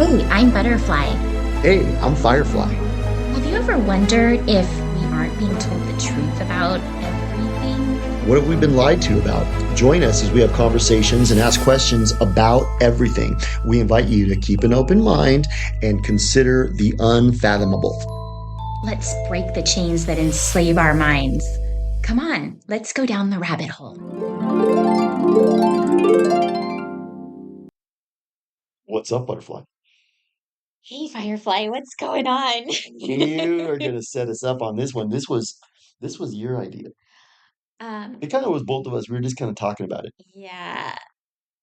Hey, I'm Butterfly. Hey, I'm Firefly. Have you ever wondered if we aren't being told the truth about everything? What have we been lied to about? Join us as we have conversations and ask questions about everything. We invite you to keep an open mind and consider the unfathomable. Let's break the chains that enslave our minds. Come on, let's go down the rabbit hole. What's up, Butterfly? Hey, Firefly, what's going on? You are going to set us up on this one. This was your idea. Um, It kind of was both of us. We were just kind of talking about it. yeah.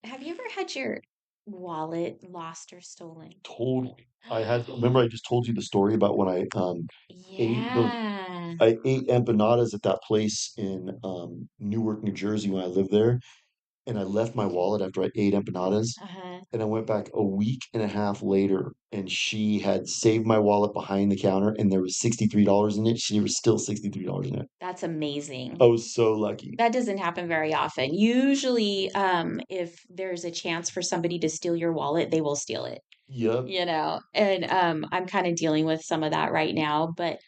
Have you ever had your wallet lost or stolen? Totally. Remember I just told you the story about when ate those Yeah. I ate empanadas at that place in Newark, New Jersey when I lived there. And I left my wallet after I ate empanadas. Uh-huh. And I went back a week and a half later, and she had saved my wallet behind the counter, and there was $63 in it. She was still $63 in it. That's amazing. I was so lucky. That doesn't happen very often. Usually, if there's a chance for somebody to steal your wallet, they will steal it, Yep. and I'm kind of dealing with some of that right now, but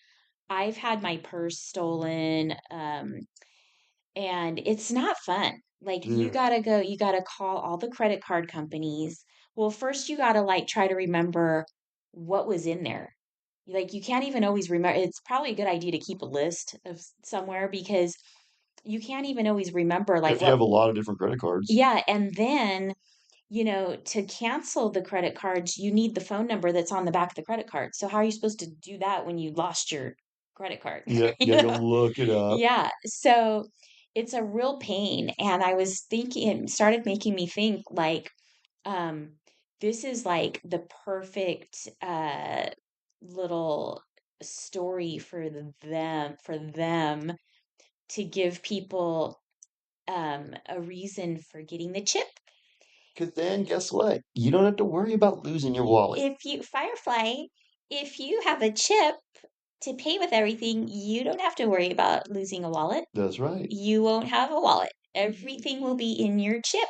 I've had my purse stolen, and it's not fun. Like Dude. you gotta call all the credit card companies. Well, first you gotta like try to remember what was in there. Like you can't even always remember. It's probably a good idea to keep a list of somewhere because you can't even always remember like If you what. have a lot of different credit cards. Yeah, and then, to cancel the credit cards, you need the phone number that's on the back of the credit card. So how are you supposed to do that when you lost your credit card? Yeah, you You gotta go know? look it up. Yeah. So it's a real pain. And I was thinking, it started making me think like, um, this is like the perfect little story for them to give people a reason for getting the chip. Because then guess what? You don't have to worry about losing your wallet. Firefly, if you have a chip to pay with everything, you don't have to worry about losing a wallet. That's right. You won't have a wallet. Everything will be in your chip.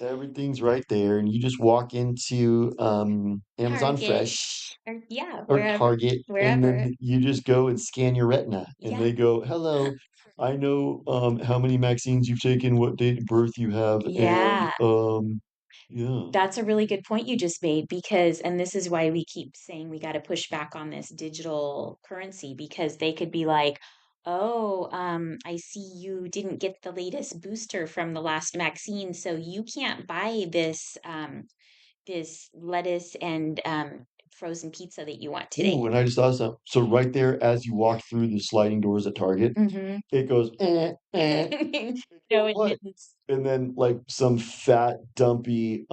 Everything's right there, and you just walk into Amazon Target, Fresh or yeah, or wherever, Target, and wherever. then you just go and scan your retina, and Yeah, they go, "Hello, I know how many vaccines you've taken, what date of birth you have, and yeah. yeah, That's a really good point you just made because, and this is why we keep saying we got to push back on this digital currency because they could be like, oh, I see you didn't get the latest booster from the last vaccine, so you can't buy this lettuce and frozen pizza that you want today. Ooh, and I just thought so. So right there, as you walk through the sliding doors at Target, Mm-hmm. it goes, No what? admittance. And then like some fat, dumpy,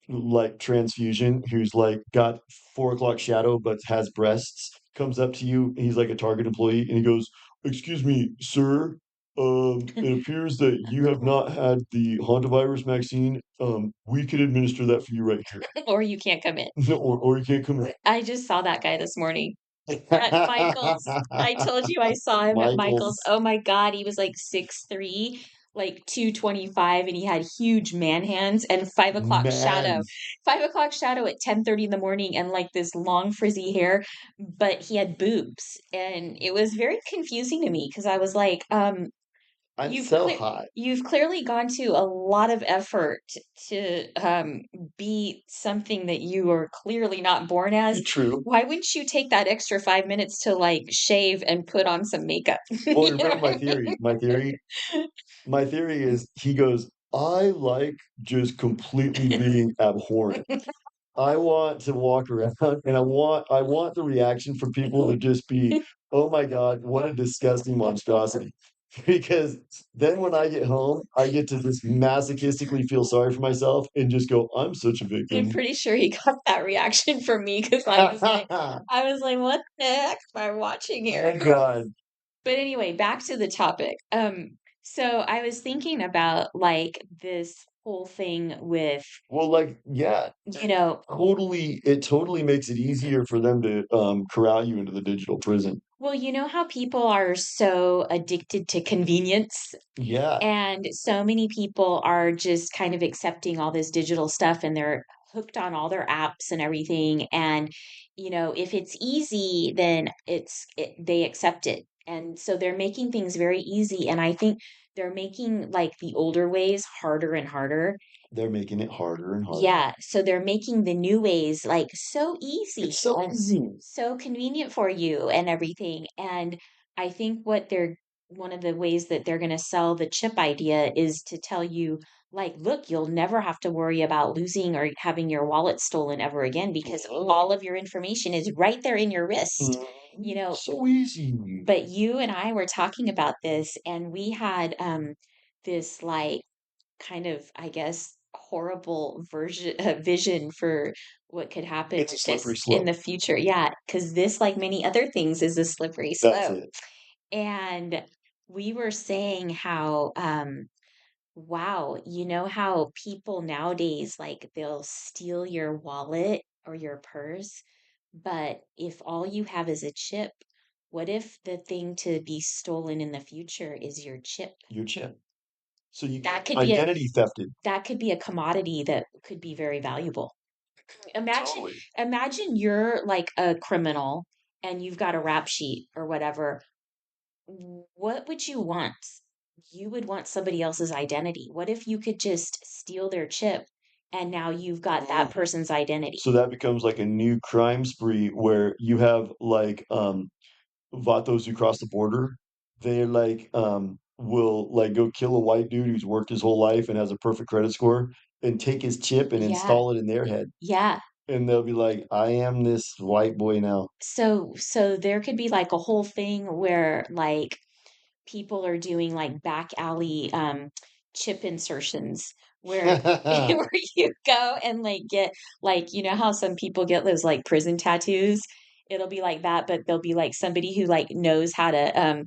like transfusion who's like got 4 o'clock shadow but has breasts comes up to you. He's like a Target employee, and he goes, "Excuse me, sir. It appears that you have not had the hantavirus vaccine. We can administer that for you right here, Or you can't come in. or you can't come in." I just saw that guy this morning. At Michael's. I told you I saw him at Michael's. Michael's Oh my God, he was like 6'3", like 225, and he had huge man hands and 5 o'clock shadow. man's 5 o'clock shadow at 10:30 in the morning and like this long frizzy hair, but he had boobs. And it was very confusing to me because I was like, I'm you've so clear hot. you've clearly gone to a lot of effort to be something that you are clearly not born as. True. Why wouldn't you take that extra 5 minutes to like shave and put on some makeup? Well, You know remember what my I mean? theory. My theory is he goes, I like just completely being abhorrent. I want to walk around and I want the reaction from people to just be, oh my God, what a disgusting monstrosity. Because then when I get home, I get to just masochistically feel sorry for myself and just go, I'm such a I'm victim. pretty sure he got that reaction from me because I was like, what the heck am I watching here? Thank God. But anyway, back to the topic. So I was thinking about like this whole thing with, Well, like, yeah, you know, it totally makes it easier for them to corral you into the digital prison. well, you know how people are so addicted to convenience, Yeah. and so many people are just kind of accepting all this digital stuff and they're hooked on all their apps and everything. And, if it's easy, then they accept it. And so they're making things very easy. And I think they're making like the older ways harder and harder. They're making it harder and harder. Yeah, so they're making the new ways like so easy It's so and easy. so convenient for you and everything. And I think one of the ways that they're going to sell the chip idea is to tell you, like, look, you'll never have to worry about losing or having your wallet stolen ever again because Mhm. all of your information is right there in your wrist. You Mhm. know, So easy. but you and I were talking about this, and we had this like kind of, I guess, horrible vision for what could happen It's a with slippery this in slope. the future. Yeah, because this, like many other things, is a slippery That's slope. it. And we were saying how, wow, you know how people nowadays, like, they'll steal your wallet or your purse, but if all you have is a chip, what if the thing to be stolen in the future is your chip? Your chip. So you That get could be a identity thefted. that could be a commodity that could be very valuable. Imagine Totally. imagine you're like a criminal and you've got a rap sheet or whatever. What would you want? You would want somebody else's identity. What if you could just steal their chip and now you've got that Mm. person's identity? So that becomes like a new crime spree where you have like vatos who cross the border. They like will like go kill a white dude who's worked his whole life and has a perfect credit score and take his chip and Yeah. install it in their head. Yeah. And they'll be like, I am this white boy now. So there could be like a whole thing where like people are doing like back alley chip insertions where where you go and like get like how some people get those like prison tattoos. It'll be like that, but there'll be like somebody who like knows how to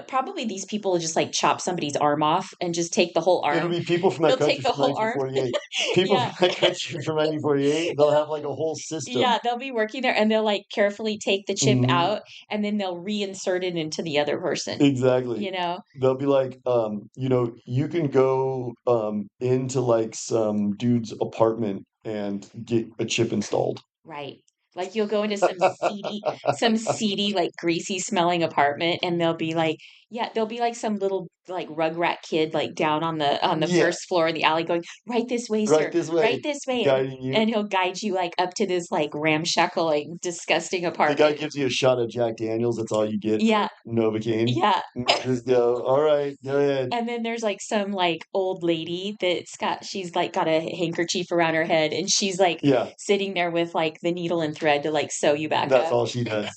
probably these people will just like chop somebody's arm off and just take the whole It'll arm. be people from that They'll take country the from whole arm. 1948. People Yeah. from that country from 1948, they'll It'll have like a whole system. yeah, they'll be working there and they'll like carefully take the chip Mhm. out and then they'll reinsert it into the other person, Exactly. you know? They'll be like, you can go into like some dude's apartment and get a chip installed. Right. Like you'll go into some seedy, like greasy smelling apartment and they'll be like, yeah, there'll be like some little like rugrat kid like down on the Yeah, first floor in the alley going, right this way, right sir, this right way, this way. guiding you. And he'll guide you like up to this like ramshackle, like disgusting The guy apartment. gives you a shot of Jack Daniels. That's all you get Yeah, for Novocaine. yeah. Just go, all right, go ahead. And then there's like some like old lady she's like got a handkerchief around her head and she's like Yeah, sitting there with like the needle and thread to like sew you back that's up. all she does.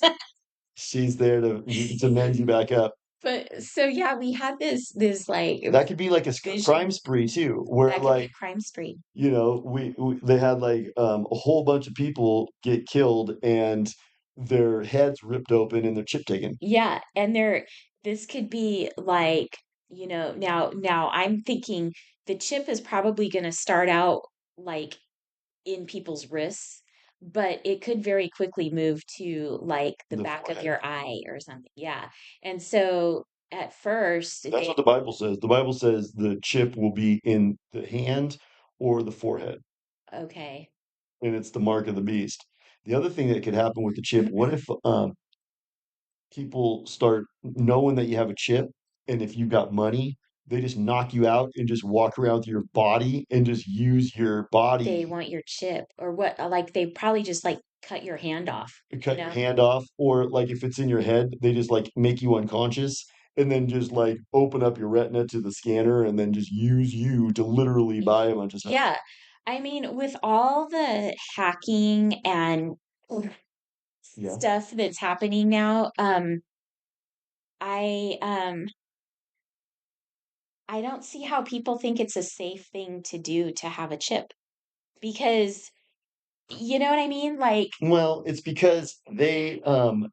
She's there to mend you back up. But so yeah, we had this like That could be like a crime vision spree too, where that could be like a crime spree. we they had like a whole bunch of people get killed and their heads ripped open and their chip taken. Yeah, and this could be like, now I'm thinking the chip is probably going to start out like in people's wrists, but it could very quickly move to like the The back of forehead. your eye or something. Yeah. And so at first That's they what the Bible says. The Bible says the chip will be in the hand or the forehead, okay. and it's the mark of the beast. The other thing that could happen with the chip, what if people start knowing that you have a chip, and if you've got money, they just knock you out and just walk around with your body and just use your They body want your chip or what like they probably just like cut your hand off, to you cut your know? hand off, or like if it's in your head, they just like make you unconscious and then just like open up your retina to the scanner and then just use you to literally buy a bunch of stuff. Yeah. I mean, with all the hacking and Yeah. stuff that's happening now, I I don't see how people think it's a safe thing to do to have a chip because you know what I mean? Like, Well, it's because they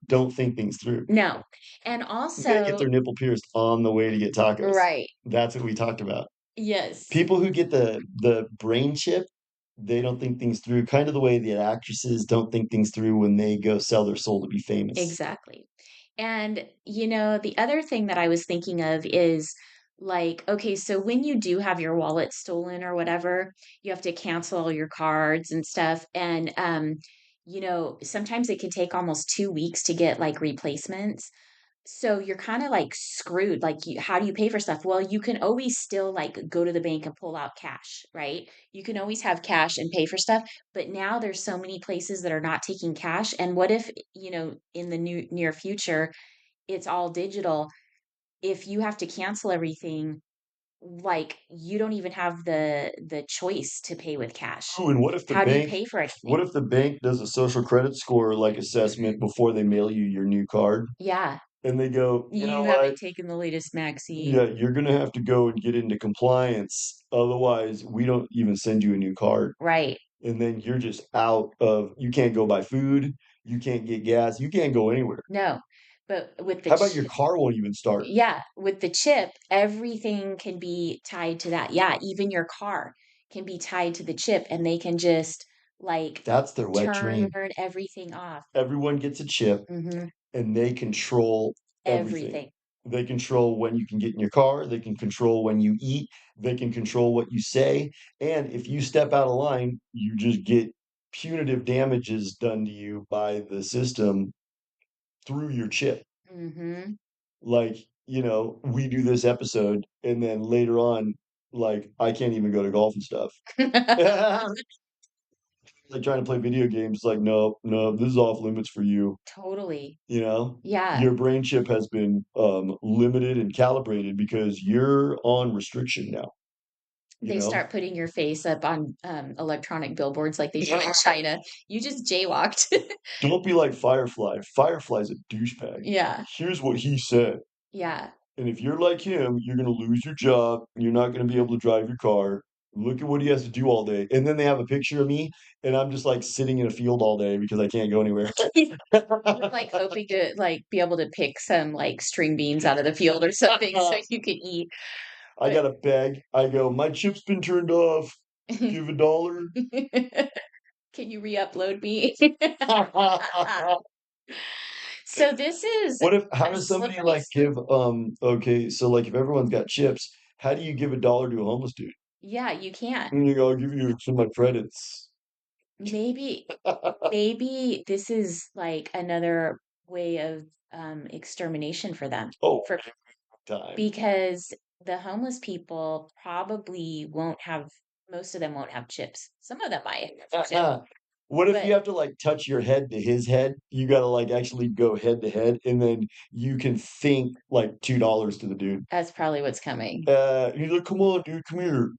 don't think things through. no. And Who's gonna get also, their nipple pierced on the way to get tacos? right. That's what we talked about. Yes, People who get the brain chip, they don't think things through, kind of the way that actresses don't think things through when they go sell their soul to be famous. exactly. And the other thing that I was thinking of is like, okay, so when you do have your wallet stolen or whatever, you have to cancel all your cards and stuff. And, sometimes it can take almost 2 weeks to get like replacements. So you're kind of like screwed. Like, how do you pay for stuff? Well, you can always still like go to the bank and pull out cash, right? You can always have cash and pay for stuff. But now there's so many places that are not taking cash. And what if, in the near future, it's all digital? If you have to cancel everything, like, you don't even have the choice to pay with cash. Ooh, and what if the How do you bank pay for what anything? if the bank does a social credit score like assessment before they mail you your new card? Yeah, And they go, you know you what? haven't taken the latest Yeah, Maxine. you're gonna have to go and get into compliance. Otherwise, we don't even send you a new card. Right. And then you're just out of, you can't go buy food, you can't get gas, you can't go anywhere. No. But with the How about your car won't even start? yeah, with the chip, everything can be tied to that. Yeah, even your car can be tied to the chip and they can just like That's their wet turn dream. everything off. Everyone gets a chip Hmm. and they control everything. Everything. They control when you can get in your car, they can control when you eat, they can control what you say. And if you step out of line, you just get punitive damages done to you by the system through your chip. Hmm. Like, we do this episode, and then later on, like, I can't even go to golf and stuff. Like trying to play video games, like, no, no, this is off limits for you. Totally. You know, Yeah. your brain chip has been limited and calibrated because you're on restriction now, you They know? start putting your face up on electronic billboards like they do in China. You just jaywalked. Don't be like Firefly. Firefly's a douchebag. Yeah. Here's what he said. Yeah. And if you're like him, you're going to lose your job. You're not going to be able to drive your car. Look at what he has to do all day. And then they have a picture of me, and I'm just like sitting in a field all day because I can't go anywhere. You're like hoping to like be able to pick some like string beans out of the field or something so you could eat. I But got a bag. I go, my chip's been turned off. Give a dollar. can you re-upload me? So this is How a does somebody slippery like slope. give okay, so like if everyone's got chips, how do you give a dollar to a homeless dude? Yeah, you can't. And you go, I'll give you some of my credits. Maybe maybe this is like another way of extermination for them. Oh, For time. because the homeless people probably won't have most of them won't have chips. Some of them might have chips, What if you but have to like touch your head to his head? You gotta like actually go head to head, and then you can think like $2 to the dude. that's probably what's coming. He's like, come on, dude, come here.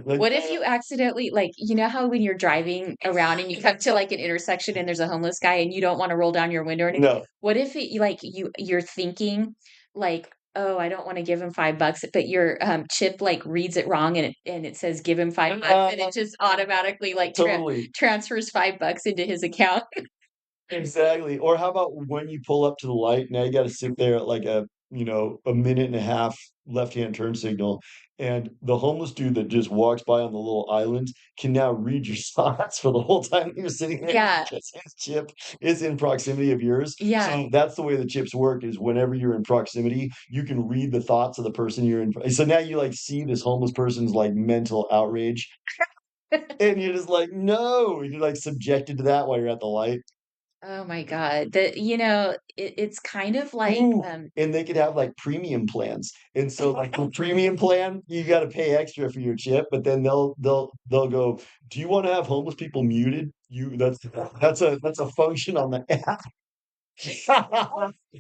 Like, What if you accidentally like, you know how when you're driving around and you come to like an intersection and there's a homeless guy and you don't want to roll down your window or anything? no. What if like you're thinking like, oh, I don't want to give him $5, but your chip like reads it wrong and it says give him $5 and it just automatically like Totally. transfers $5 into his account. Exactly. Or how about when you pull up to the light, now you gotta sit there at like a minute and a half left-hand turn signal, and the homeless dude that just walks by on the little island can now read your thoughts for the whole time you're sitting there Yeah, because his chip is in proximity of yours. yeah. So that's the way the chips work is whenever you're in proximity, you can read the thoughts of the person you're in. So now you like see this homeless person's like mental outrage, and you're just like, no, you're like subjected to that while you're at the light. Oh my God. It's kind of like Ooh, and they could have, like, premium plans, and so, like, the premium plan, you gotta pay extra for your chip, but then they'll go, "Do you wanna have homeless people muted?" You that's a function on the app.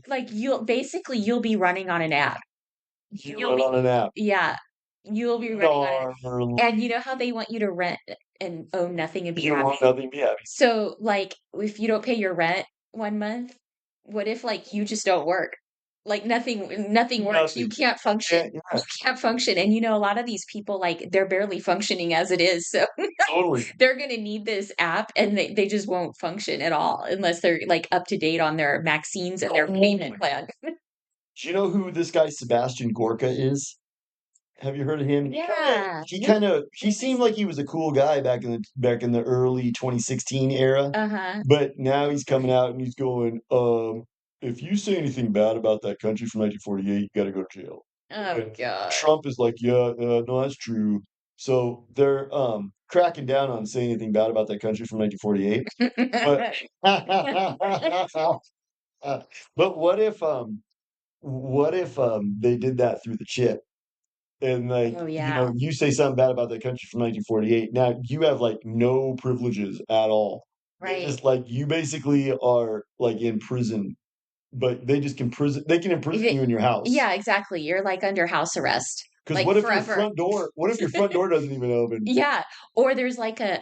like you'll be running on an app. You You'll run be on an app. yeah, you'll be running on it. Darn. And you know how they want you to rent and own nothing and be You want happy? nothing, be happy. So, like, if you don't pay your rent 1 month, what if, like, you just don't work? Like, nothing works. You Nothing. can't function. Yeah, You yeah, can't function, and, a lot of these people, like, they're barely functioning as it is, so totally, they're gonna need this app, and they just won't function at all unless they're, like, up to date on their vaccines and their payment totally. plan. Do you know who this guy Sebastian Gorka is? Have you heard of him? Yeah. He Yeah. kinda he seemed like he was a cool guy back in the early 2016 era, Uh-huh. but now he's coming out and he's going, if you say anything bad about that country from 1948, you gotta go to jail." Oh And God. Trump is like, yeah, no, that's true. So they're cracking down on saying anything bad about that country from 1948. But but what if they did that through the chip? And like, Oh yeah. you say something bad about that country from 1948. Now you have like no privileges at all. They Right. just like you basically are like in prison, but they can If imprison it, you in your house. yeah, exactly. You're like under house arrest, Because like forever. what if your front door doesn't even open? Yeah. Or there's like a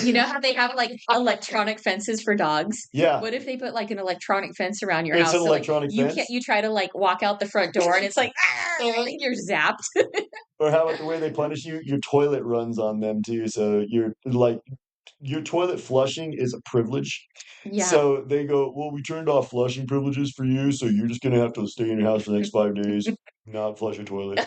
you know how they have like electronic fences for dogs? Yeah, What if they put like an electronic fence around your it's an house? So like electronic you can't fence. you try to like walk out the front door and it's like you're zapped. Or how about the way they punish you? Your toilet runs on them too. So you're like your toilet flushing is a privilege. Yeah. So they go, well, we turned off flushing privileges for you, so you're just gonna have to stay in your house for the next 5 days, not flush your toilet.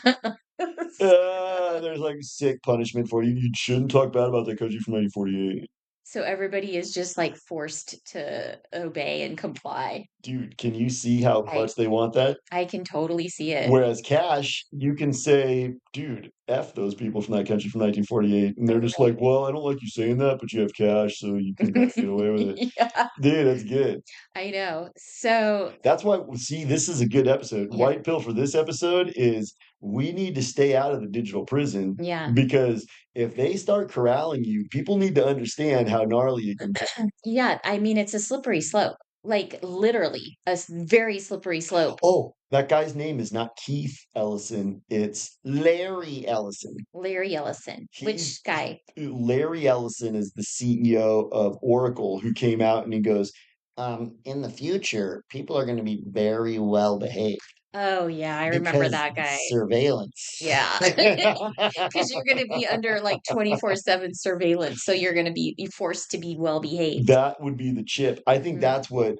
There's like sick punishment for you. You shouldn't talk bad about that country from 1948. So everybody is just like forced to obey and comply. Dude, can you see how I much they want that? I can totally see it. Whereas cash, you can say, dude, F those people from that country from 1948. And they're just like, Right. well, I don't like you saying that, but you have cash, so you can kind of get away with it. Yeah, Dude, that's good. I know. So, That's why, see, this is a good episode. yeah, White pill for this episode is we need to stay out of the digital prison yeah, because if they start corralling you, people need to understand how gnarly it can be. yeah. I mean, it's a slippery slope, like literally very slippery slope. Oh, that guy's name is not Keith Ellison, it's Larry Ellison. Larry Ellison, He's which guy? Larry Ellison is the CEO of Oracle who came out and he goes, in the future, people are going to be very well behaved Oh, yeah, I remember because that guy. surveillance. Yeah, because you're going to be under like 24/7 surveillance, so you're going to be forced to be well behaved. That would be the chip. I think Hmm. that's what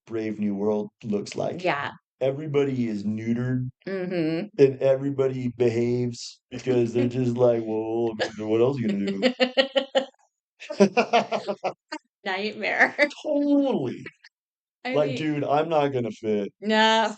Brave New World looks like. Yeah. Everybody is neutered Hmm. and everybody behaves because they're just like, well, I mean, what else are you gonna do? Nightmare. Totally. I Like, mean, dude, I'm not gonna fit. no,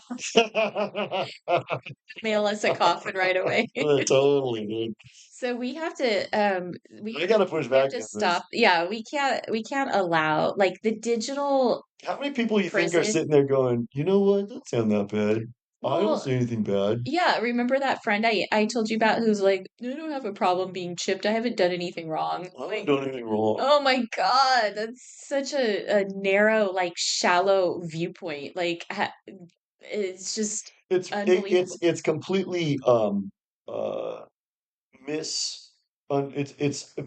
mail us a coffin right away. Totally, dude. So I gotta push we have back to against this. stop. Yeah, we can't allow like the digital How many people you think are prison. sitting there going, you know what? That sound that bad. I don't Well, say anything bad. yeah, remember that friend I told you about who's like, I don't have a problem being chipped. I haven't done anything wrong. I haven't Like, done anything wrong. oh my God, that's such a narrow, like shallow viewpoint. Like, it's just unbelievable. It's completely uh mis it's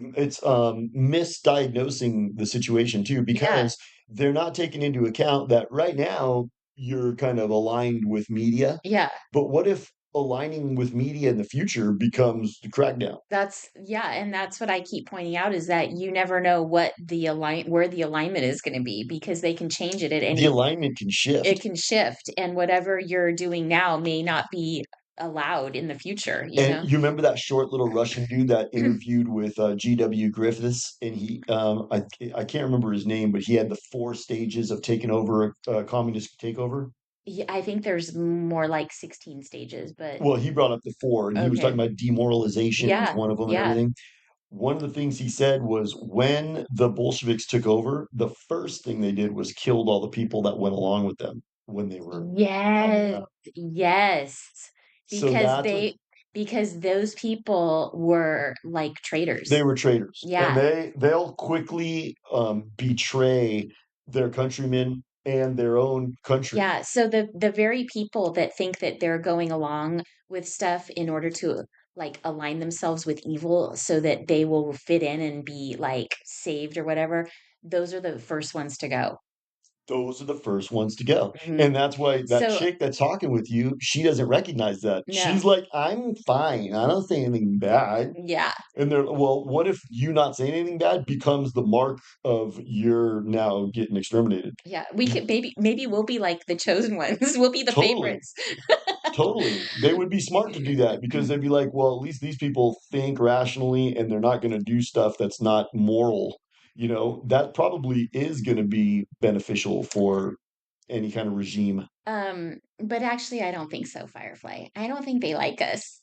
misdiagnosing the situation too Yeah, because they're not taking into account that right now you're kind of aligned with media, yeah. but what if aligning with media in the future becomes the crackdown? Yeah, and that's what I keep pointing out is that you never know what where the alignment is going to be because they can change it at The any alignment can it shift. can shift and whatever you're doing now may not be allowed in the future, you And know? you remember that short little Russian dude that interviewed with G.W. Griffiths, and I can't remember his name, but he had the four stages of taking over a communist takeover. Yeah, I think there's more like 16 stages, but Well, he brought up the four, and he was talking okay. about demoralization was Yeah, one of them and yeah, everything. One of the things he said was when the Bolsheviks took over, the first thing they did was killed all the people that went along with them when they were coming yes, up. yes, So because that's what because those people were like they traitors. were traitors, and Yeah. they'll quickly betray their countrymen and their own country. Yeah, so the very people that think that they're going along with stuff in order to like align themselves with evil so that they will fit in and be like saved or whatever, those are the first ones to go. Those are the first ones to go. Hmm. And that's why that So, chick that's talking with you, she doesn't recognize that. no. She's like, I'm fine. I don't say anything bad. Yeah. And they're, well, what if you not saying anything bad becomes the mark of you're now getting exterminated? Yeah, we could maybe we'll be like the chosen ones. We'll be the Totally. favorites. Totally. They would be smart to do that because they'd be like, well, at least these people think rationally and they're not going to do stuff that's not moral. That probably is going to be beneficial for any kind of regime. But actually, I don't think so, Firefly. I don't think they like us.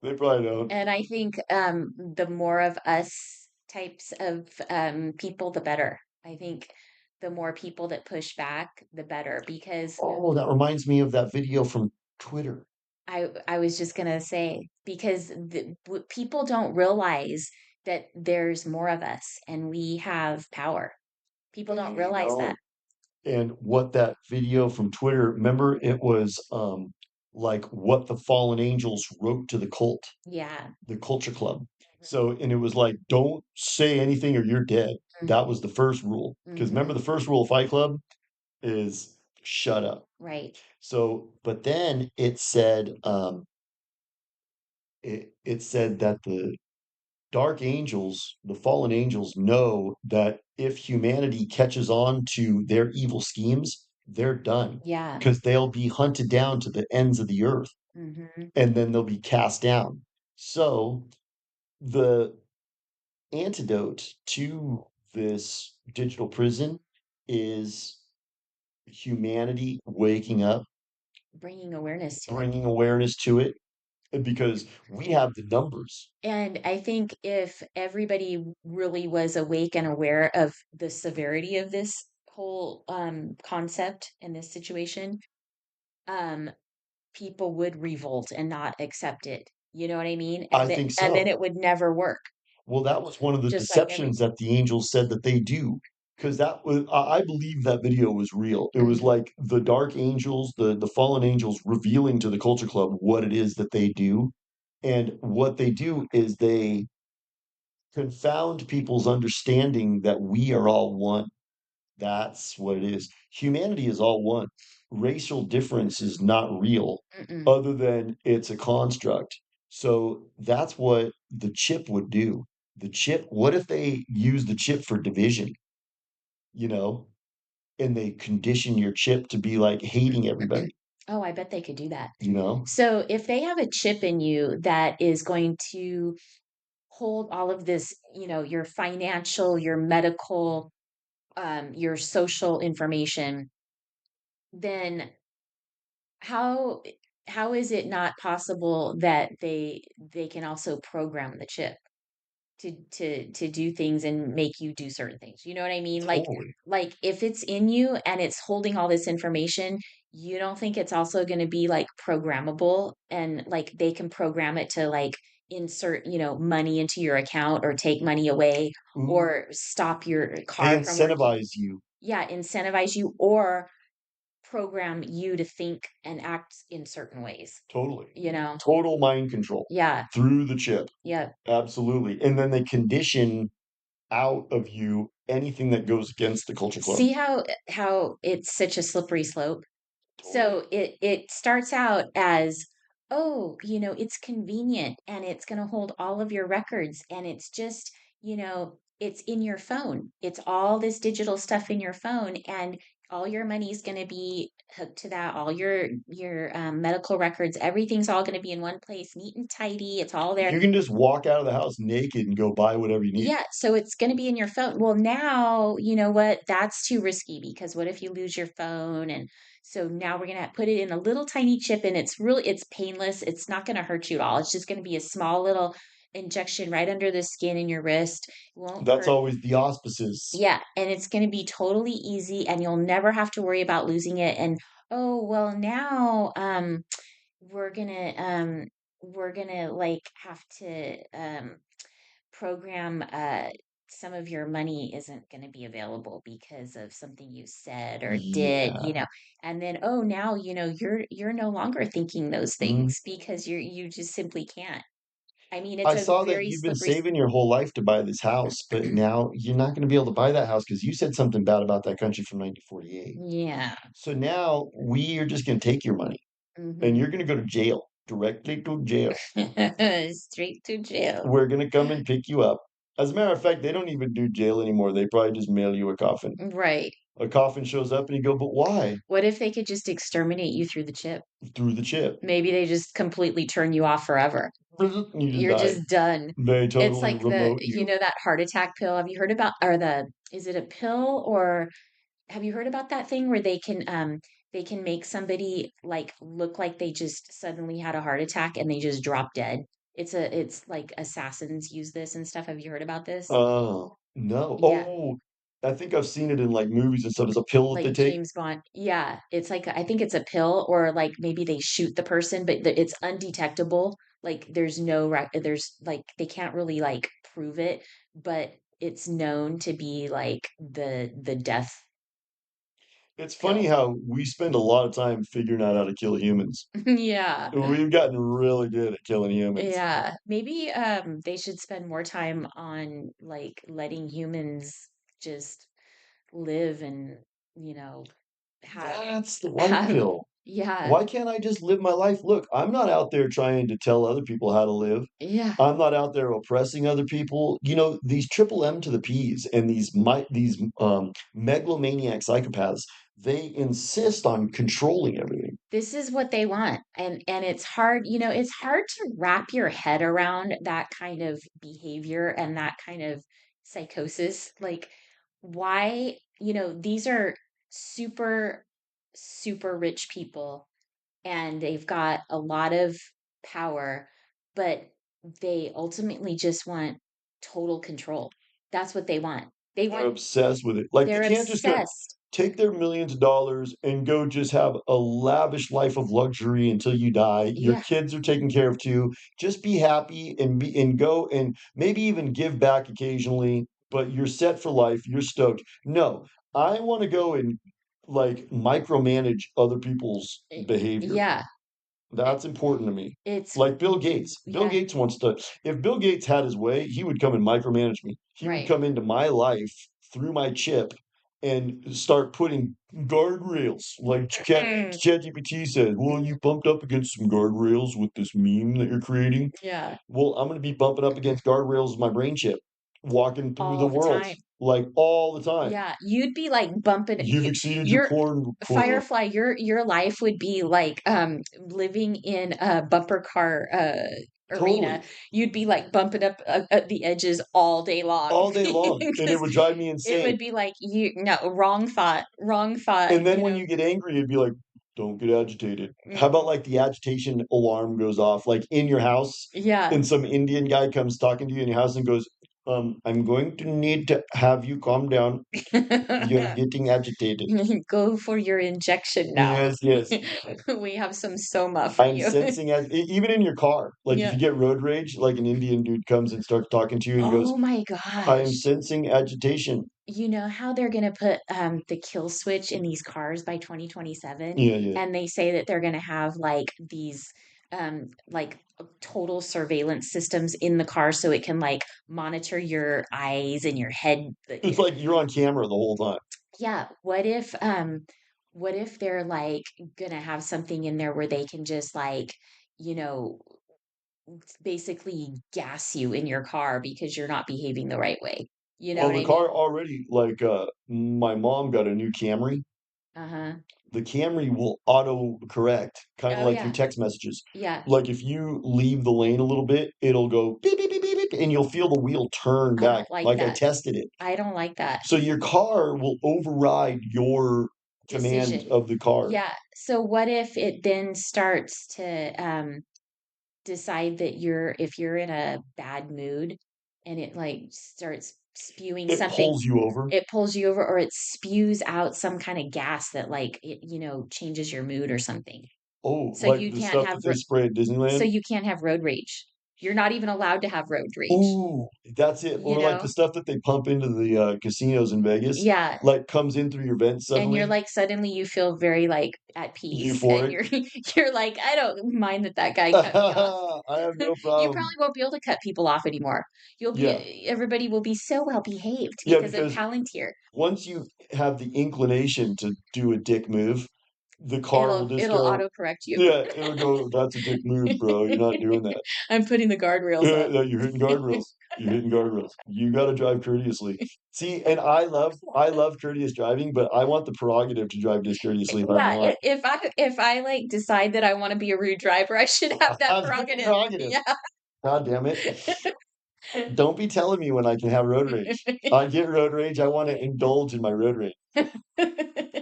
They probably don't. And I think the more of us types of people, the better. I think the more people that push back, the better. Because Oh, that reminds me of that video from Twitter. I was just gonna say, because people don't realize that there's more of us and we have power. People don't You realize that. know, and what that video from Twitter, remember it was like what the fallen angels wrote to the cult, Yeah. the culture club. So, and it was like, don't say anything or you're dead. Mm-hmm. That was the first rule. Because remember, Mm-hmm. the first rule of Fight Club is shut up. Right. So, but then it said that the dark angels, the fallen angels, know that if humanity catches on to their evil schemes, they're done Yeah. because they'll be hunted down to the ends of the earth Mm-hmm. and then they'll be cast down. So, the antidote to this digital prison is humanity waking up, Bringing awareness to it. bringing awareness to it, because we have the numbers. And I think if everybody really was awake and aware of the severity of this whole concept in this situation, um, people would revolt and not accept it. You know what I mean? I Then think and then so. it would never work, Well, that was one of the just like deceptions everything. that the angels said that they do. Because that was, I believe that video was real. It was Hmm. like the dark angels, the fallen angels revealing to the culture club what it is that they do. And what they do is they confound people's understanding that we are all one. That's what it is. Humanity is all one. Racial difference is not real, Mm-mm. other than it's a construct. So that's what the chip would do. The chip, what if they use the chip for division, you know, and they condition your chip to be like hating everybody, Oh, I bet they could do that. you know? So if they have a chip in you that is going to hold all of this, your financial, your medical, your social information, then how how is it not possible that they can also program the chip to do things and make you do certain things? You know what I mean? Totally. Like if it's in you and it's holding all this information, you don't think it's also going to be like programmable and like they can program it to like insert, money into your account or take money away Ooh, or stop your they car from working. incentivize you. Yeah, incentivize you or program you to think and act in certain ways, Totally. you know? Total mind control Yeah, through the chip. yeah. Absolutely. And then they condition out of you anything that goes against the culture club. See how it's such a slippery slope? Totally. So it starts out as, oh, it's convenient and it's going to hold all of your records and it's just, it's in your phone. It's all this digital stuff in your phone and all your money's going to be hooked to that. All your medical records, everything's all going to be in one place, neat and tidy. It's all there. You can just walk out of the house naked and go buy whatever you need. Yeah, so it's going to be in your phone. Well, now, you know what? That's too risky because what if you lose your phone? And so now we're going to put it in a little tiny chip and it's painless. It's not going to hurt you at all. It's just going to be a small little injection right under the skin in your wrist. It won't That's hurt. always the auspices. Yeah, and it's going to be totally easy and you'll never have to worry about losing it. And oh, well, now we're going to like have to program some of your money isn't going to be available because of something you said or did, Yeah. and then oh now you're no longer thinking those Mhm. things because you just simply can't. I mean, it's I a saw that very you've been slippery saving your whole life to buy this house, but now you're not going to be able to buy that house because you said something bad about that country from 1948. yeah. So now we are just going to take your money and Hmm. you're going to go to jail, directly to jail. Straight to jail. We're going to come and pick you up. As a matter of fact, they don't even do jail anymore. They probably just mail you a coffin. Right. A coffin shows up and you go, but why? What if they could just exterminate you through the chip? Through the chip. Maybe they just completely turn you off forever. You just You're die. just done. They It's totally like remote you. that heart attack pill. Have you heard about, or is it a pill or have you heard about that thing where they can make somebody like look like they just suddenly had a heart attack and they just drop dead? It's like assassins use this and stuff. Have you heard about this? Oh, no. Yeah, Oh, I think I've seen it in like movies and stuff. It's a pill that they like take. James Bond. Yeah, it's like I think it's a pill or like maybe they shoot the person, but it's undetectable. Like there's like they can't really like prove it, but it's known to be like the death It's funny pill. how we spend a lot of time figuring out how to kill humans. Yeah. We've gotten really good at killing humans. Yeah. Maybe they should spend more time on like letting humans just live and, you know, have That's the right have pill. yeah. Why can't I just live my life? Look, I'm not out there trying to tell other people how to live. Yeah. I'm not out there oppressing other people. You know, these triple M to the P's and these megalomaniac psychopaths, they insist on controlling everything. This is what they want. And it's hard, it's hard to wrap your head around that kind of behavior and that kind of psychosis. Like why, these are super super rich people and they've got a lot of power, but they ultimately just want total control. That's what they want. They They're want, obsessed with it. Like they they're can't just go obsessed. take their millions of dollars and go just have a lavish life of luxury until you die. Your Yeah. kids are taken care of too. Just be happy and go and maybe even give back occasionally, but you're set for life. You're stoked. No, I want to go and like micromanage other people's behavior. Yeah. It, That's important to me. it's, Like Bill Gates. Bill yeah, Gates wants to, if Bill Gates had his way, he would come and micromanage me. He would right. come into my life through my chip and start putting guardrails. Like ChatGPT said, well, you bumped up against some guardrails with this meme that you're creating. Yeah. Well, I'm going to be bumping up against guardrails with my brain chip, walking through the All the world time. like all the time. Yeah, you'd be like bumping You've exceeded your your corn quota. Firefly, your life would be like living in a bumper car arena. Totally. You'd be like bumping up at the edges all day long All day long. And it because would drive me it insane. would be like you no, wrong thought, And then when you get angry, it'd be like, don't get agitated. How about Mm-mm. like the agitation alarm goes off, like in your house, Yeah. and some Indian guy comes talking to you in your house and goes, I'm going to need to have you calm down. You're getting agitated. Go for your injection now. Yes, yes. We have some soma for I'm you. sensing even in your car, like if Yeah. you get road rage, like an Indian dude comes and starts talking to you and goes, Oh my I am gosh. sensing agitation. You know how they're going to put the kill switch in these cars by 2027? Yeah, yeah. And they say that they're going to have like these like total surveillance systems in the car so it can like monitor your eyes and your head. It's like you're on camera the whole time. Yeah, what if they're like going to have something in there where they can just like, you know, basically gas you in your car because you're not behaving the right way. You know Well, what the I mean? car already, like, my mom got a new Camry. Uh-huh. The Camry will auto correct, kind of Oh like your yeah. text messages. Yeah. Like if you leave the lane a little bit, it'll go beep, beep, beep, beep, beep, and you'll feel the wheel turn I back. don't like Like I that. tested it. I don't like that So your car will override your command decision. of the car. Yeah. So what if it then starts to decide that if you're in a bad mood and it like starts spewing It something, pulls you over. it pulls you over or it spews out some kind of gas that like it, changes your mood or something. Oh, So like you the can't stuff have that they spray at Disneyland. road rage. You're not even allowed to have road rage, Ooh, that's it. you Or like the know? stuff that they pump into the casinos in Vegas, Yeah. like comes in through your vents And you're suddenly. like suddenly you feel very like at peace and Euphoric. you're like I don't mind that guy cut me off. I have no You problem. probably won't be able to cut people off anymore. Yeah. Everybody will be so well behaved Yeah, because of because Palantir. once you have the inclination to do a dick move, the car will just It'll go, autocorrect you. yeah, it'll go, that's a dick move, bro. You're not doing that. I'm putting the guardrails up. No, you're hitting guardrails. You're hitting guardrails. You got to drive courteously. See, and I love courteous driving, but I want the prerogative to drive discourteously if I Yeah, want. if I like decide that I want to be a rude driver, I should have that I've got the prerogative. prerogative. Yeah. God damn it. Don't be telling me when I can have road rage. I get road rage. I want to indulge in my road rage.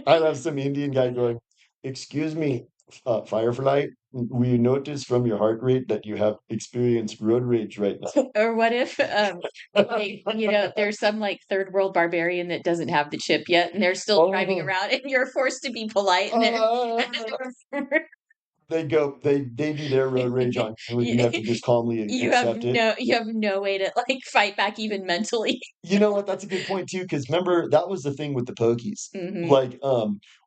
I have some Indian guy going, "Excuse me, Firefly, we noticed from your heart rate that you have experienced road rage right Or what if, like, there's some like third world barbarian that doesn't have the chip yet, and they're still driving now." around, and you're forced to be polite, and Oh, they're they do their road rage on you, and you have you, to just calmly accept it. you have no way to like fight back even mentally. You know what? That's a good point too, because remember that was the thing with the pokies. Hmm. Like,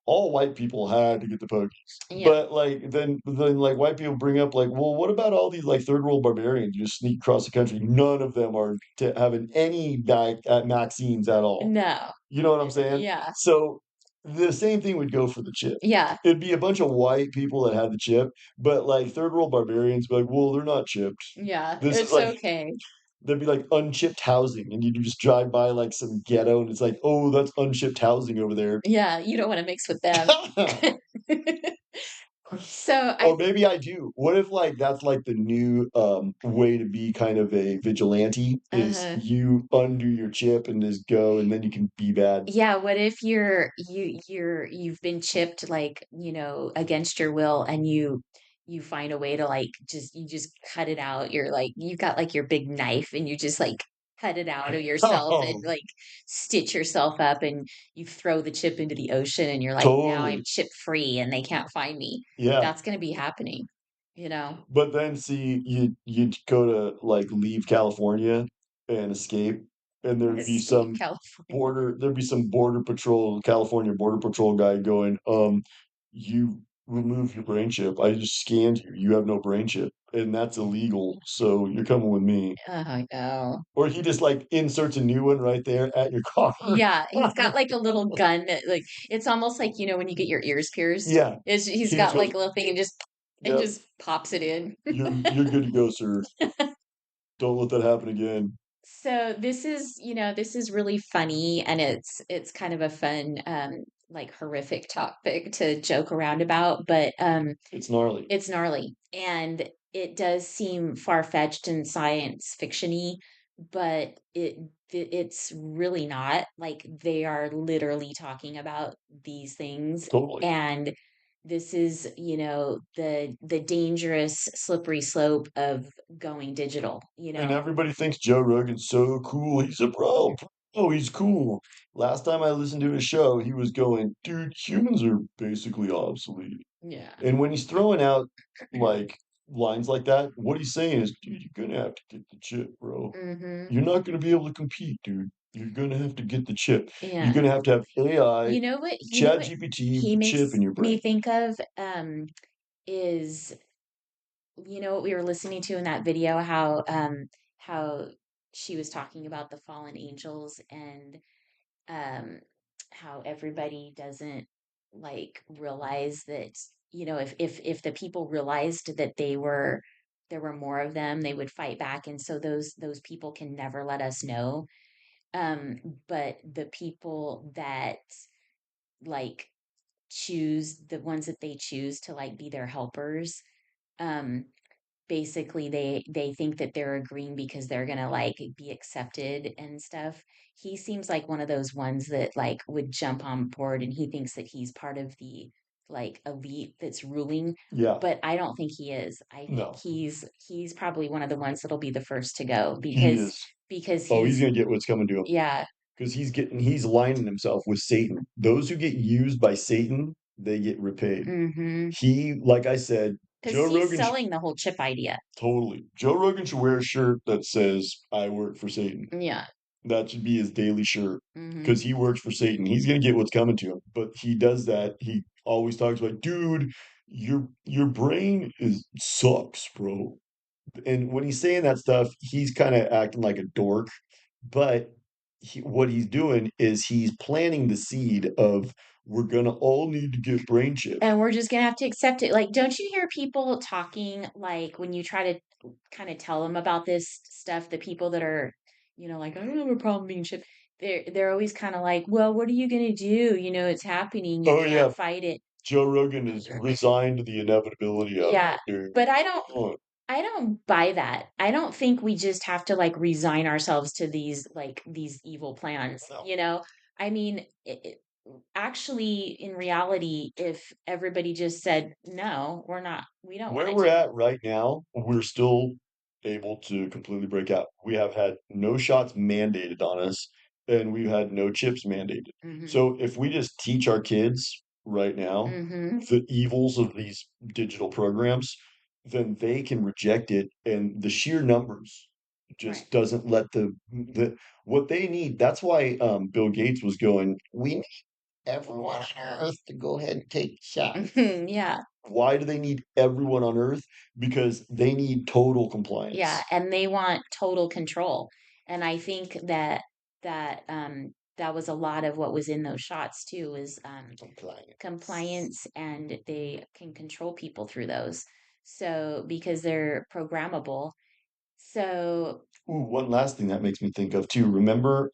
all white people had to get the pokies, Yeah, but like then like white people bring up like, well, what about all these like third world barbarians who just sneak across the country? None of them are having any back at vaccines at all. no, You know what I'm saying? yeah, So the same thing would go for the chip. yeah, It'd be a bunch of white people that had the chip, but like third world barbarians be like, well, they're not chipped. yeah. This is It's like okay. there'd be like unchipped housing, and you just drive by like some ghetto, and it's like, oh, that's unchipped housing over there. Yeah, you don't want to mix with them. So I Or maybe I do. What if like that's like the new way to be kind of a vigilante is uh you undo your chip and just go, and then you can be bad. Yeah, what if you've been chipped like, against your will, and you find a way to like just cut it out. You're like you got like your big knife, and you just like cut it out of yourself and Oh, like stitch yourself up, and you throw the chip into the ocean, and you're like, now I'm totally. chip free and they can't find me. Yeah. That's going to be happening, you know. But then see, you'd go to like leave California and escape, and Escape California. there'd be some border patrol, California border patrol guy going, you remove your brain chip. I just scanned you. You have no brain chip, and that's illegal. So you're coming with me. Oh, no. Or he just like inserts a new one right there at your car. Yeah, he's got like a little gun that like it's almost like, when you get your ears pierced. Yeah. He's He just got goes, like a little thing and yep, just pops it in. you're good to go, sir. Don't let that happen again. So this is really funny, and it's kind of a fun like horrific topic to joke around about, but It's gnarly. it's gnarly, and it does seem far-fetched and science fiction-y, but it's really not. Like, they are literally talking about these things, Totally. and this is, the dangerous slippery slope of going digital, And everybody thinks Joe Rogan's so cool. He's a bro. Oh, he's cool. Last time I listened to his show, he was going, dude, humans are basically obsolete. Yeah. And when he's throwing out like lines like that, what he's saying is, dude, you're gonna have to get the chip, bro. Hmm. You're not gonna be able to compete, dude. You're gonna have to get the chip. You're Yeah. gonna have AI, You know Chat what GPT with he the chip makes in your me brain. think of is, what we were listening to in that video, how she was talking about the fallen angels, and um how everybody doesn't like realize that, if the people realized that there were more of them, they would fight back, and so those people can never let us know. um but the people that like choose, the ones that they choose to like be their helpers, um basically they think that they're agreeing because they're gonna like be accepted and stuff. He seems like one of those ones that like would jump on board, and he thinks that he's part of the like elite that's ruling, Yeah, but I don't think he is. I think no, he's probably one of the ones that'll be the first to go, he is. because Oh, he's he's gonna get what's coming to him. yeah. Because he's aligning himself with Satan. Those who get used by Satan, they get repaid. Mm-hmm. He, like I said, Because he's selling the whole chip idea. totally. Joe Rogan should wear a shirt that says "I work for Satan." Yeah. That should be his daily shirt Mm-hmm. because he works for Satan. He's gonna get what's coming to him. But he does that. He always talks about, dude, your brain is sucks, bro. And when he's saying that stuff, he's kind of acting like a dork. But what he's doing is he's planting the seed of we're gonna all need to get brain chips. And we're just gonna have to accept it. Like, don't you hear people talking like when you try to kind of tell them about this stuff, the people that are, like, I don't have a problem being shipped. They're always kind of like, well, what are you gonna do? It's happening. You Oh can't yeah, fight it. Joe Rogan is resigned to the inevitability of Yeah, it, dude. but I don't. Come on. I don't buy that. I don't think we just have to like resign ourselves to these evil plans, No. you know? I mean, actually, in reality, if everybody just said, no, we don't want Where to we're do at right now, we're still able to completely break out. We have had no shots mandated on us, and we've had no chips mandated. it. Hmm. So if we just teach our kids right now Hmm. the evils of these digital programs, then they can reject it, and the sheer numbers Right. just doesn't let the what they need. That's why Bill Gates was going, we need everyone on Earth to go ahead and take shots. Yeah. Why do they need everyone on Earth? Because they need total Yeah, compliance. and they want total control. And I think that was a lot of what was in those shots too, is Compliance. compliance, and they can control people through those. So because they're programmable. So Ooh, one last thing that makes me think of too. Remember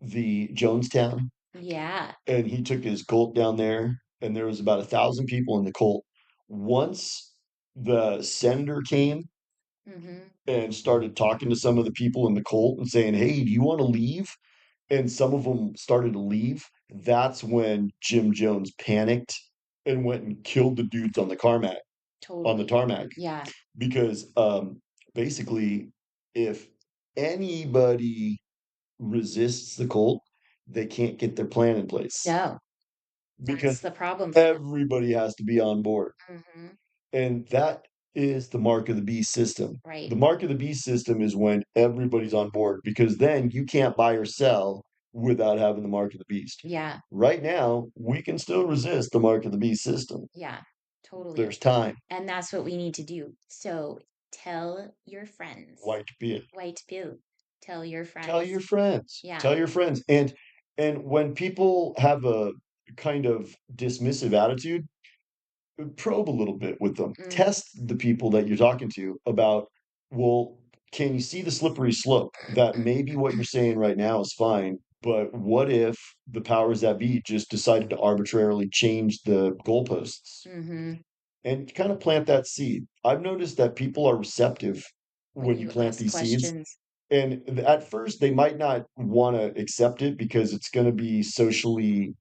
the Jonestown? yeah. And he took his cult down there, and there was about 1,000 people in the cult. Once the senator came Hmm. and started talking to some of the people in the cult and saying, "Hey, do you want to leave?" And some of them started to leave. That's when Jim Jones panicked and went and killed the dudes on the Totally. tarmac, Yeah. because basically, if anybody resists the cult, they can't get their plan in place No, that's because the problem for them. everybody has to be on board. Hmm. And that is the mark of the beast system. Right. The mark of the beast system is when everybody's on board, because then you can't buy or sell without having the mark of the beast. Yeah. Right now, we can still resist the mark of the beast system. Yeah. Totally. There's time. And that's what we need to do. So tell your friends. White pill. White pill. Tell your Tell your friends. friends. Yeah. Tell your friends. And when people have a kind of dismissive attitude, probe a little bit with them. Mm. Test the people that you're talking to about, well, can you see the slippery slope? That maybe what you're saying right now is fine, but what if the powers that be just decided to arbitrarily change the goalposts? Mm-hmm. And kind of plant that seed. I've noticed that people are receptive When when you you plant ask these seeds. questions. And at first, they might not want to accept it because it's going to be socially,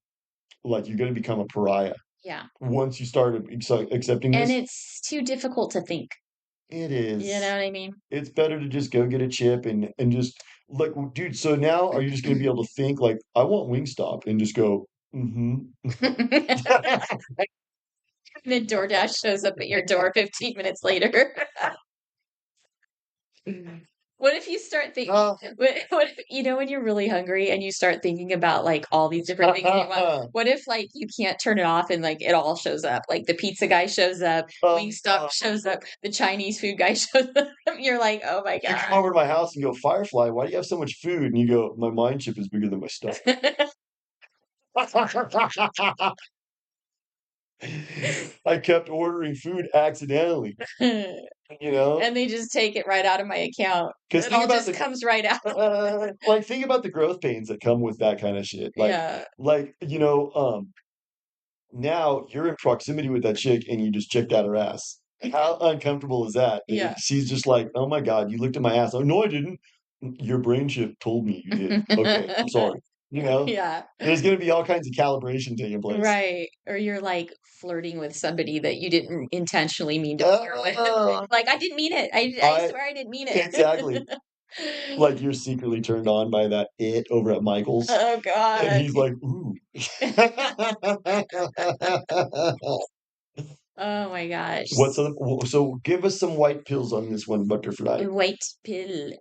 like, you're going to become a pariah Yeah. once you start accepting And this. it's too difficult to think. It You know is. what I mean? It's better to just go get a chip and just, like, dude. So now, are you just going to be able to think like, I want Wingstop, and just go, mm-hmm. And then DoorDash shows up at your door 15 minutes later. What if you start thinking, Uh, what if, when you're really hungry and you start thinking about like all these different things you want? What if like you can't turn it off and like it all shows up? Like the pizza guy shows up, Wingstop uh, shows up, the Chinese food guy shows up. You're like, oh my you come over to my house and go, Firefly, why do you have so much food? And you go, my mind chip is bigger than my stomach. I kept ordering food accidentally, God. you know? And they just take it right out of my account. Because It think all about just the comes right out. like, think about the growth pains that come with that kind of shit. Yeah. Like, now you're in proximity with that chick and you just checked out her ass. How uncomfortable is that? Yeah. She's just like, oh my God, you looked at my ass. Oh, no, I didn't. Your brain chip told me you did. Okay, I'm sorry. You know, Yeah. there's going to be all kinds of calibration taking place. Right. Or you're like flirting with somebody that you didn't intentionally mean to flirt with. Uh, Like, I didn't mean it. I I swear I didn't mean exactly, it. like, you're secretly turned on by that it over at Michael's, Oh and God. he's like, ooh. Oh my gosh. So give us some white pills on this one, butterfly. White pill.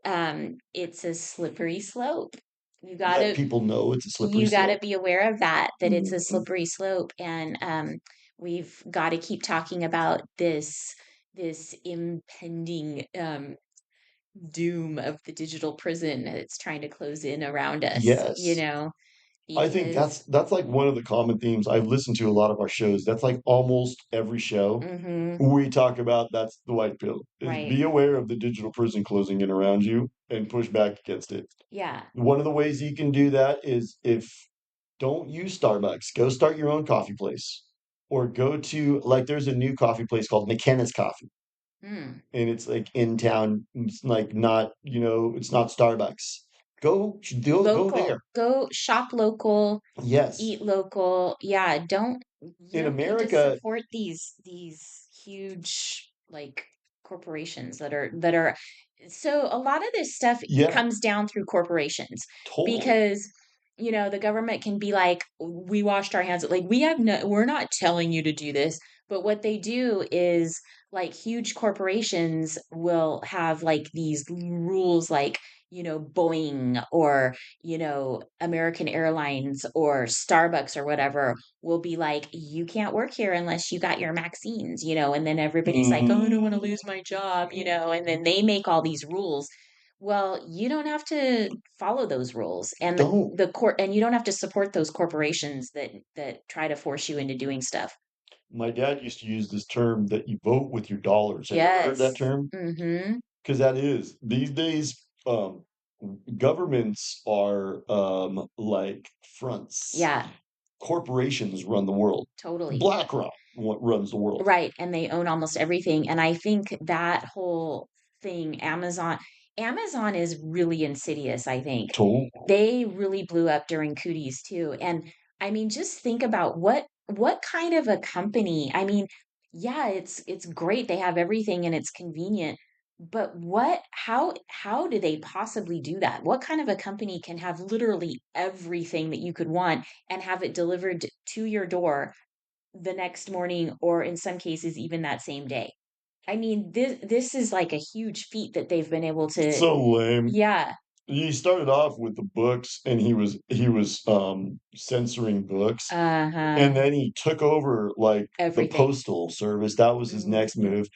It's a slippery slope. You Let gotta people know it's a slippery you gotta slope. be aware of that it's a Mhm. slippery slope. And we've got to keep talking about this impending doom of the digital prison that's trying to close in around us, Yes. I think because that's like one of the common themes. I've listened to a lot of our shows. That's like almost every show hmm we talk about. That's the white pill. Is right. be aware of the digital prison closing in around you and push back against it. Yeah. One of the ways you can do that is, if don't use Starbucks, go start your own coffee place. Or go to, like, there's a new coffee place called McKenna's Coffee. Mm. and it's like in town. It's like not, it's not Starbucks. Go Local. there. Go shop local, Yes. eat local. Yeah, you In don't need to America, support these huge like corporations that are so a lot of this stuff yeah, comes down through corporations totally. because the government can be like, we washed our hands, like we're not telling you to do this, but what they do is like huge corporations will have like these rules like Boeing or American Airlines or Starbucks or whatever will be like, you can't work here unless you got your vaccines, and then everybody's like, oh, I Hmm. don't want to lose my job, and then they make all these rules. Well, you don't have to follow those rules, and Don't. the court, and you don't have to support those corporations that try to force you into doing stuff. My dad used to use this term that you vote with your dollars. Have you ever heard that Yes. term? Mm-hmm. Because that is these days, governments are like fronts. Yeah, Corporations run the world. totally. BlackRock runs the world. Right, and they own almost everything, and I think that whole thing, Amazon is really insidious, I think. Totally. They really blew up during cooties too, and I mean, just think about what kind of a company. I mean, yeah, it's great, they have everything and it's convenient, but how do they possibly do that? What kind of a company can have literally everything that you could want and have it delivered to your door the next morning or in some cases even that same day? I mean, this is like a huge feat that they've been able to. So lame. Yeah. He started off with the books, and he was censoring books, Uh-huh. and then he took over like the Everything. postal service. That was his Mhm. next move,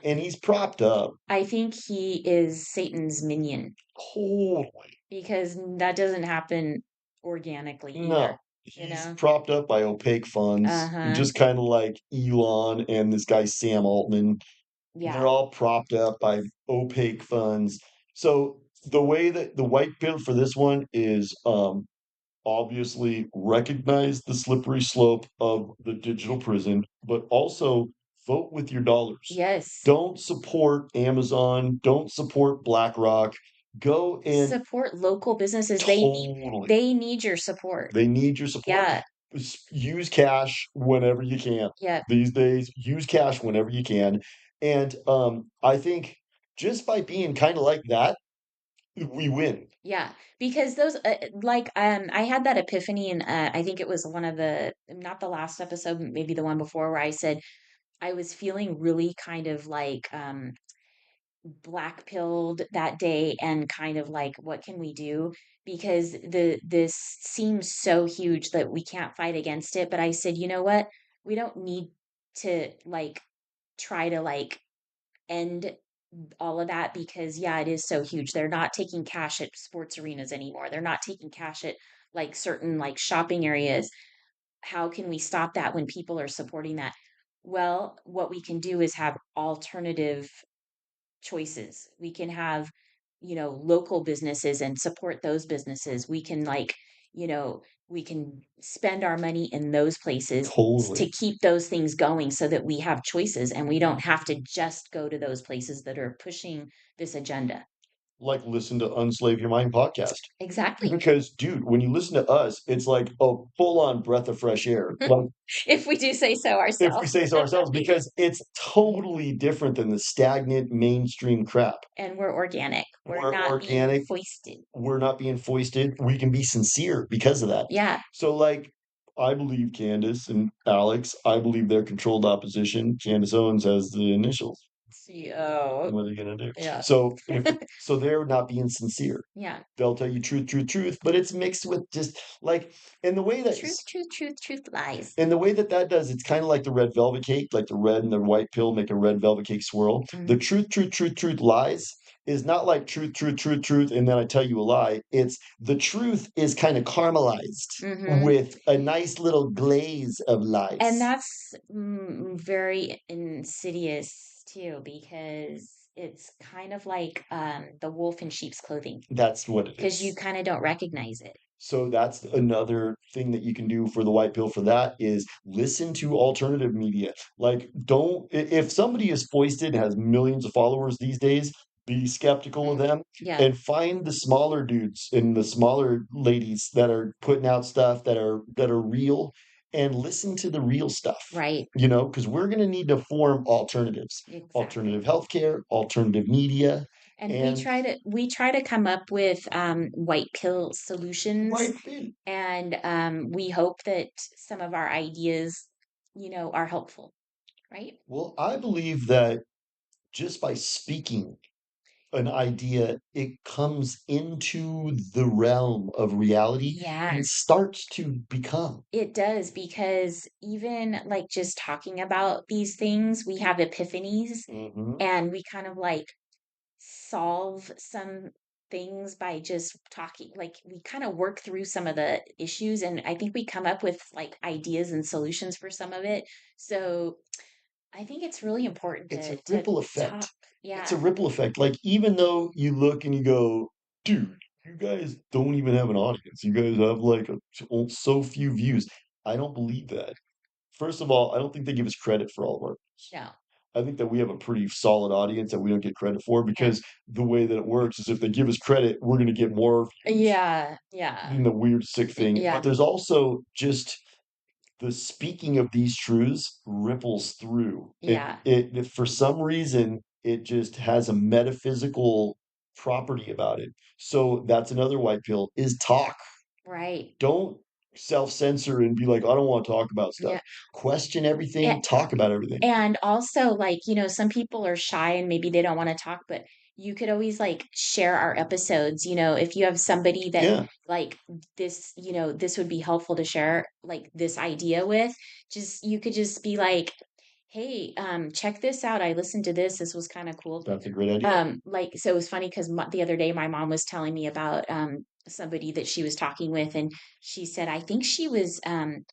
and he's propped up. I think he is Satan's minion Totally. because that doesn't happen organically either, No, you he's know? propped up by opaque funds, Uh-huh. just kind of like Elon and this guy Sam Altman. They're Yeah. all propped up by opaque funds. So the way that the white pill for this one is, obviously recognize the slippery slope of the digital prison, but also vote with your dollars. Yes. Don't support Amazon. Don't support BlackRock. Go and Support local businesses. totally. They need your support. They need your support. Yeah. Use cash whenever you can. Yep. These days, use cash whenever you can. And I think just by being kind of like that, we win. Yeah, because those like I had that epiphany and I think it was one of the not the last episode, maybe the one before where I said I was feeling really kind of like black pilled that day and kind of like what can we do because this seems so huge that we can't fight against it, but I said, "You know what? We don't need to like try to like end all of that because yeah, it is so huge. They're not taking cash at sports arenas anymore. They're not taking cash at like certain like shopping areas. How can we stop that when people are supporting that? Well, what we can do is have alternative choices. We can have, local businesses and support those businesses. We can like, we can spend our money in those places to Totally. keep those things going so that we have choices and we don't have to just go to those places that are pushing this agenda. Like listen to Unslave Your Mind podcast. Exactly. Because, dude, when you listen to us, it's like a full-on breath of fresh air. Like, If we do say so if we ourselves. say so ourselves, because it's totally different than the stagnant mainstream crap. And we're organic. We're We're not being organic. foisted. We're not being foisted. We can be sincere because of that. Yeah. So, like, I believe Candace and Alex, I believe they're controlled opposition. Candace Owens has the initials. CO. What are they gonna do? Yeah. So so they're not being sincere. Yeah. They'll tell you truth, truth, truth, but it's mixed with just like in the way that Truth, truth, truth, truth lies. and the way that that does, it's kind of like the red velvet cake, like the red and the white pill make a red velvet cake swirl. The Mhm. truth, truth, truth, truth lies is not like truth, truth, truth, truth, and then I tell you a lie. It's the truth is kind of caramelized Mhm. with a nice little glaze of And lies. that's very insidious too, because it's kind of like the wolf in sheep's clothing, That's what it because you is. kind of don't recognize it. So that's another thing that you can do for the white pill for that is listen to alternative media. Like, if somebody is foisted and has millions of followers these days, be skeptical of Mm, them yeah, and find the smaller dudes and the smaller ladies that are putting out stuff that are real and listen to the real stuff. right. Because we're going to need to form alternatives, Exactly. alternative healthcare, alternative media, And and we try to come up with white pill solutions, white pill. and we hope that some of our ideas, are helpful, right? Well, I believe that just by speaking an idea, it comes into the realm of reality Yeah, and starts to become. it does, because even like just talking about these things, we have epiphanies, Hmm. and we kind of like solve some things by just talking. Like we kind of work through some of the issues, and I think we come up with like ideas and solutions for some of it. So I think it's really important It's a to ripple talk. effect. It's a Yeah. ripple effect. Like, even though you look and you go, dude, you guys don't even have an audience. You guys have like so few views. I don't believe that. First of all, I don't think they give us credit for all of our. No. I think that we have a pretty solid audience that we don't get credit for Yeah. because the way that it works is if they give us credit, we're going to get more views Yeah. Yeah. in the weird, sick thing. Yeah. But there's also just the speaking of these truths ripples through. Yeah. For some reason, it just has a metaphysical property about it. So that's another white pill is talk. Right. Don't self-censor and be like, I don't want to talk about stuff. Yeah. Question everything, talk about everything. And also, like, some people are shy and maybe they don't want to talk, but you could always like share our episodes. If you have somebody that Yeah. like this, this would be helpful to share like this idea with, you could just be like, hey, check this out. I listened to this. This was kind of cool. That's a great idea. Like, so it was funny because the other day my mom was telling me about somebody that she was talking with, and she said I think she was kind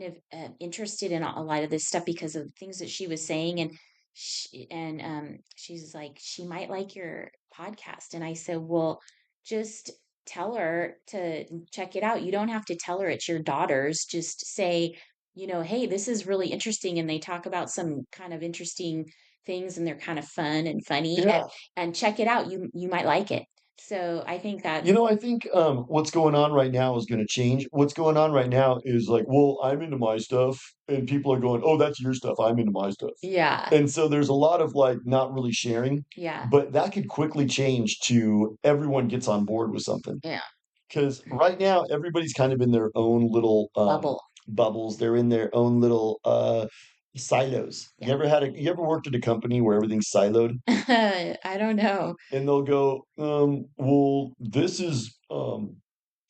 of interested in a lot of this stuff because of things that she was saying, and she's like she might like your podcast, and I said, well, just tell her to check it out. You don't have to tell her it's your daughter's. Just say, hey, this is really interesting, and they talk about some kind of interesting things, and they're kind of fun and funny, Yeah. and check it out. You might like it. So I think that's I think what's going on right now is going to change. What's going on right now is like, well, I'm into my stuff, and people are going, oh, that's your stuff. I'm into my stuff. yeah, And so there's a lot of like not really sharing, yeah, but that could quickly change to everyone gets on board with something. yeah. Because right now, everybody's kind of in their own little Bubble. bubbles. They're in their own little silos. Yeah. You ever worked at a company where everything's siloed? I don't know. And they'll go, well, this is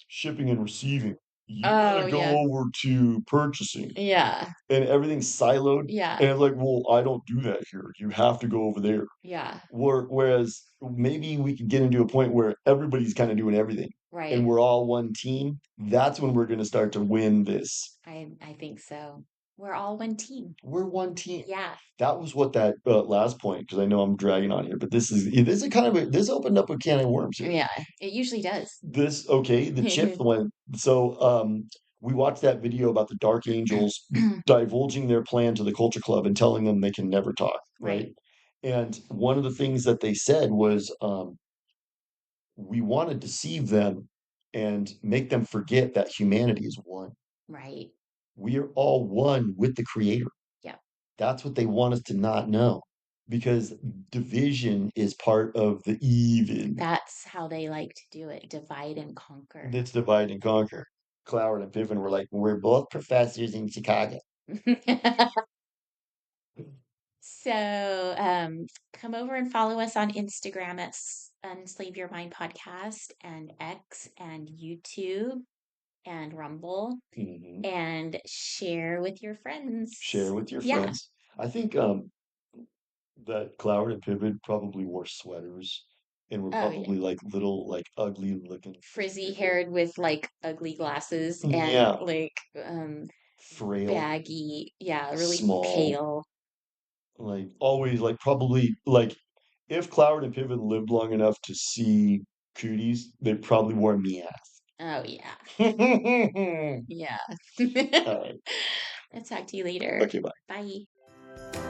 shipping and receiving. You got Oh to go yeah. over to purchasing, Yeah. and everything's siloed. Yeah. And it's like, well, I don't do that here. You have to go over there. Yeah. Whereas maybe we could get into a point where everybody's kind of doing everything and Right. we're all one team. That's when we're going to start to win this. I think so. We're all one team. We're one team. Yeah. That was what that last point, because I know I'm dragging on here, but this is kind of this opened up a can of worms here. Yeah. It usually does. This okay, the chip one. So we watched that video about the Dark Angels divulging their plan to the Culture Club and telling them they can never talk, right? Right. And one of the things that they said was we want to deceive them and make them forget that humanity is one. Right. We are all one with the creator. Yeah. That's what they want us to not know because division is part of the even. That's how they like to do it. Divide and conquer. Let's divide and conquer. Cloward and Pippin were like, we're both professors in Chicago. So come over and follow us on Instagram at Unslave Your Mind Podcast, and X and YouTube and Rumble, Mhm. and share with your Share friends. with your Yeah. friends. I think that Cloward and Pippin probably wore sweaters and were Oh, yeah. probably like little, like ugly looking Frizzy people. haired with like ugly glasses and Yeah, like frail, baggy. Yeah, really small, pale. like always, like probably like if Cloward and Pippin lived long enough to see cooties, they probably wore meow. Oh, yeah. All Yeah. right. I'll talk to you later. Okay, bye. Bye.